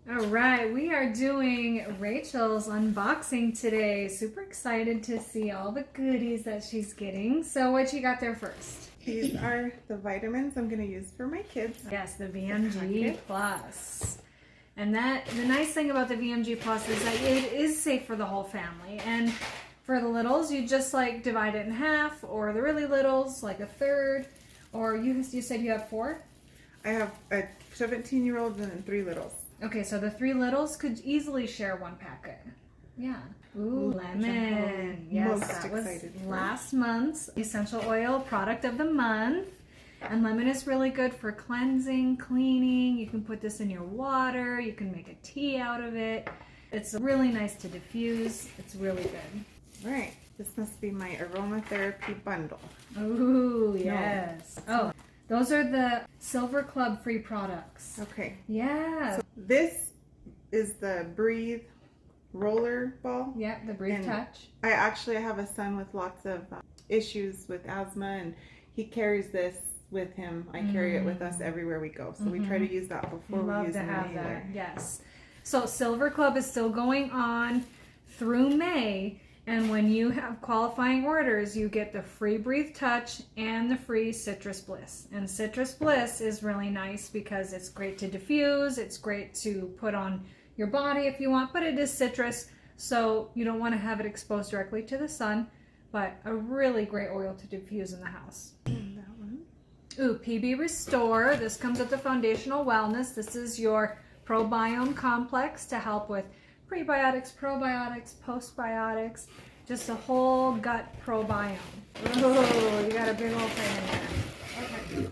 All right, we are doing Rachel's unboxing today. Super excited to see all the goodies that she's getting. So what you got there first? These are the vitamins I'm going to use for my kids. Yes, the VMG Plus. And the nice thing about the VMG Plus is that it is safe for the whole family. And for the littles, you just like divide it in half, or the really littles, like a third, or you said you have 4? I have a 17-year-old and then 3 littles. Okay, so the 3 littles could easily share 1 packet. Yeah. Ooh, lemon. Yes, that was last month's essential oil product of the month. And lemon is really good for cleansing, cleaning. You can put this in your water. You can make a tea out of it. It's really nice to diffuse. It's really good. All right. This must be my aromatherapy bundle. Ooh, yes. Oh, those are the Silver Club free products. Okay. Yeah. So this is the Breathe roller ball. Yeah, the Breathe Touch. I actually have a son with lots of issues with asthma, and he carries this with him. I carry it with us everywhere we go. So we try to use that before we use it anywhere. Yes. So Silver Club is still going on through May. And when you have qualifying orders, you get the free Breathe Touch and the free Citrus Bliss. And Citrus Bliss is really nice because it's great to diffuse. It's great to put on your body if you want, but it is citrus, so you don't want to have it exposed directly to the sun, but a really great oil to diffuse in the house. And that one. Ooh, PB Restore. This comes with the Foundational Wellness. This is your probiome complex to help with prebiotics, probiotics, postbiotics, just a whole gut probiome. Oh, you got a big old thing in there. Okay.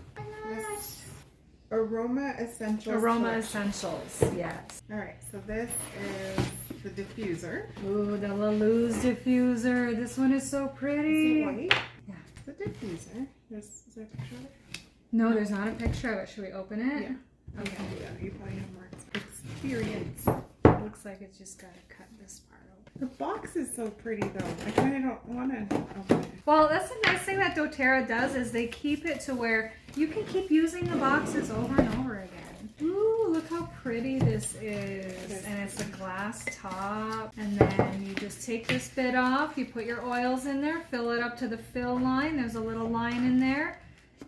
Aroma Essentials Aroma Collection. Essentials, yes. All right, so this is the diffuser. Ooh, the Laluz diffuser. This one is so pretty. Is it white? Yeah. The diffuser. Is there a picture of it? No, there's not a picture of it. Should we open it? Yeah. Okay. Yeah, you probably have more experience. It looks like it's just got to cut this part open. The box is so pretty though. I kind of don't want to open it. Well, that's the nice thing that doTERRA does is they keep it to where you can keep using the boxes over and over again. Ooh, look how pretty this is. And it's a glass top. And then you just take this bit off. You put your oils in there. Fill it up to the fill line. There's a little line in there.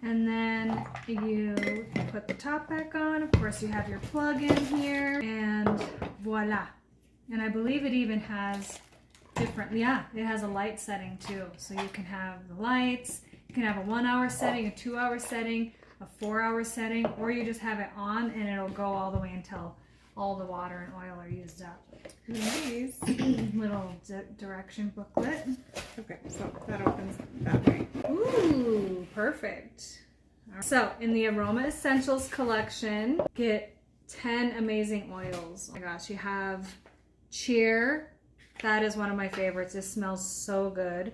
And then you put the top back on. Of course, you have your plug in here. And voila. And I believe it even has different, it has a light setting too. So you can have the lights, you can have a 1-hour setting, a 2-hour setting, a 4-hour setting, or you just have it on and it'll go all the way until all the water and oil are used up. Nice. Little direction booklet. Okay, so that opens that way. Ooh, perfect. So in the Aroma Essentials Collection, get 10 amazing oils. Oh my gosh, you have Cheer. That is one of my favorites. It smells so good.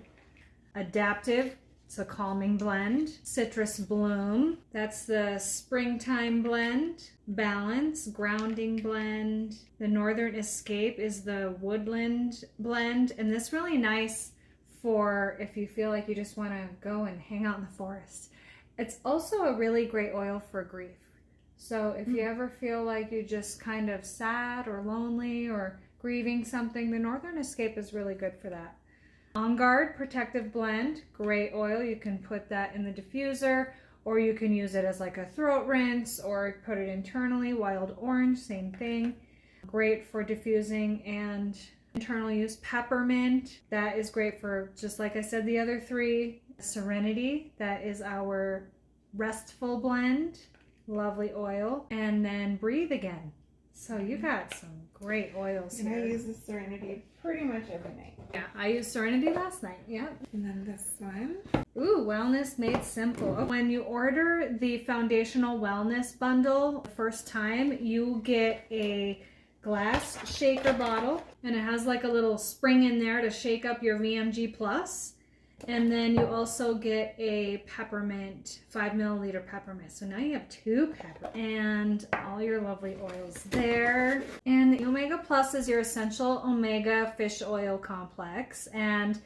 Adaptive. It's a calming blend. Citrus Bloom. That's the springtime blend. Balance. Grounding blend. The Northern Escape is the woodland blend. And this really nice for if you feel like you just want to go and hang out in the forest. It's also a really great oil for grief. So if you ever feel like you're just kind of sad or lonely or grieving something, the Northern Escape is really good for that. On Guard Protective Blend, great oil. You can put that in the diffuser, or you can use it as like a throat rinse, or put it internally. Wild Orange, same thing. Great for diffusing and internal use. Peppermint, that is great for, just like I said, the other 3. Serenity, that is our restful blend. Lovely oil. And then Breathe Again. So you got some great oils here. And I use the Serenity pretty much every night. Yeah, I used Serenity last night. Yeah. And then this one. Ooh, Wellness Made Simple. When you order the Foundational Wellness Bundle the first time, you get a glass shaker bottle, and it has like a little spring in there to shake up your VMG Plus. And then you also get a peppermint, 5 milliliter peppermint. So now you have 2 pepper and all your lovely oils there. And the Omega Plus is your essential omega fish oil complex. And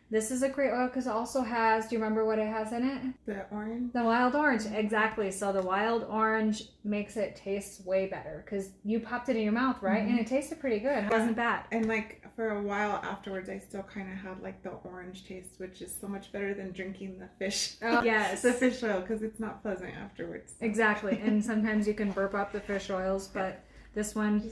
This is a great oil because it also has, do you remember what it has in it? The orange? The wild orange, exactly. So the wild orange makes it taste way better because you popped it in your mouth, right? And it tasted pretty good. It wasn't bad. And like for a while afterwards, I still kind of had like the orange taste, which is so much better than drinking the fish. Oh, yes. The fish oil, because it's not pleasant afterwards. So. Exactly. And sometimes you can burp up the fish oils, but this one,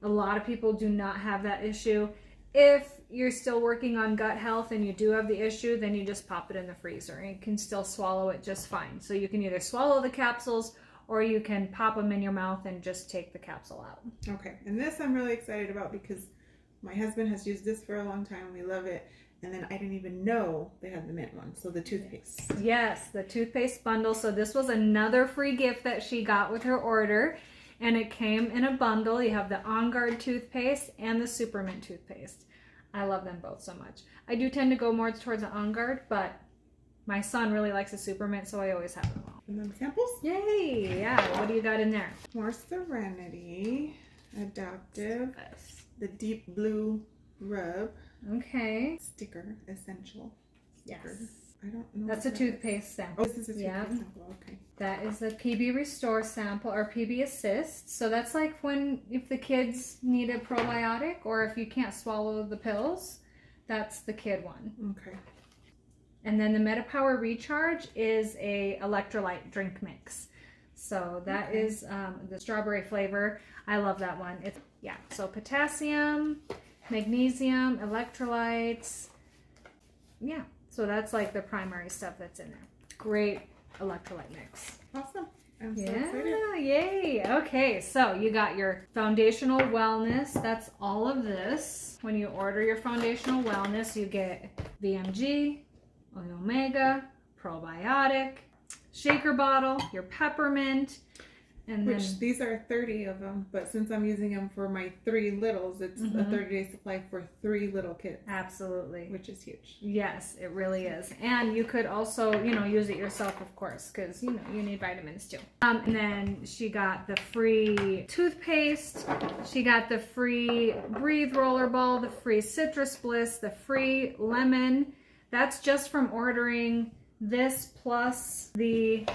a lot of people do not have that issue. If you're still working on gut health and you do have the issue, then you just pop it in the freezer and you can still swallow it just fine. So you can either swallow the capsules or you can pop them in your mouth and just take the capsule out. Okay, and this I'm really excited about because my husband has used this for a long time. We love it. And then I didn't even know they had the mint one. So the toothpaste. Yes, the toothpaste bundle. So this was another free gift that she got with her order. And it came in a bundle. You have the On Guard toothpaste and the Super Mint toothpaste. I love them both so much. I do tend to go more towards the On Guard, but my son really likes the Super Mint, so I always have them all. And then samples? Yay! Yeah, what do you got in there? More Serenity, Adaptive, Yes. the Deep Blue Rub, Okay. Sticker, Essential Sticker. Yes. I don't know. That's a toothpaste sample. Oh, this is a toothpaste sample, okay. That is the PB Restore sample or PB Assist. So that's like if the kids need a probiotic or if you can't swallow the pills, that's the kid one. Okay. And then the MetaPower Recharge is a electrolyte drink mix. So that is the strawberry flavor. I love that one. So potassium, magnesium, electrolytes. Yeah. So that's like the primary stuff that's in there. Great electrolyte mix. Awesome. I'm so excited. Yay. Okay, so you got your foundational wellness. That's all of this. When you order your foundational wellness, you get VMG, Omega, probiotic, shaker bottle, your peppermint, and Which these are 30 of them, but since I'm using them for my 3 littles, it's a 30-day supply for 3 little kids. Absolutely. Which is huge. Yes, it really is. And you could also, use it yourself, of course, because, you need vitamins too. And then she got the free toothpaste. She got the free Breathe Rollerball, the free Citrus Bliss, the free lemon. That's just from ordering this plus the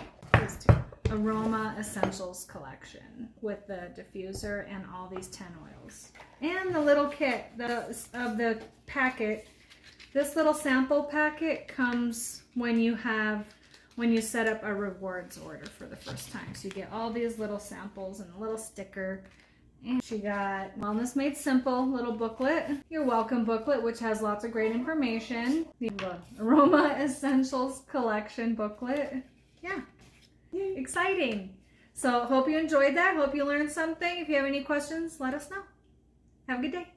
Aroma Essentials Collection with the diffuser and all these 10 oils. And the little kit of the packet. This little sample packet comes when you set up a rewards order for the first time. So you get all these little samples and a little sticker. And she got Wellness Made Simple little booklet, your welcome booklet, which has lots of great information. The Aroma Essentials Collection booklet. Yeah. Yay. Exciting. So hope you enjoyed that. Hope you learned something. If you have any questions, let us know. Have a good day.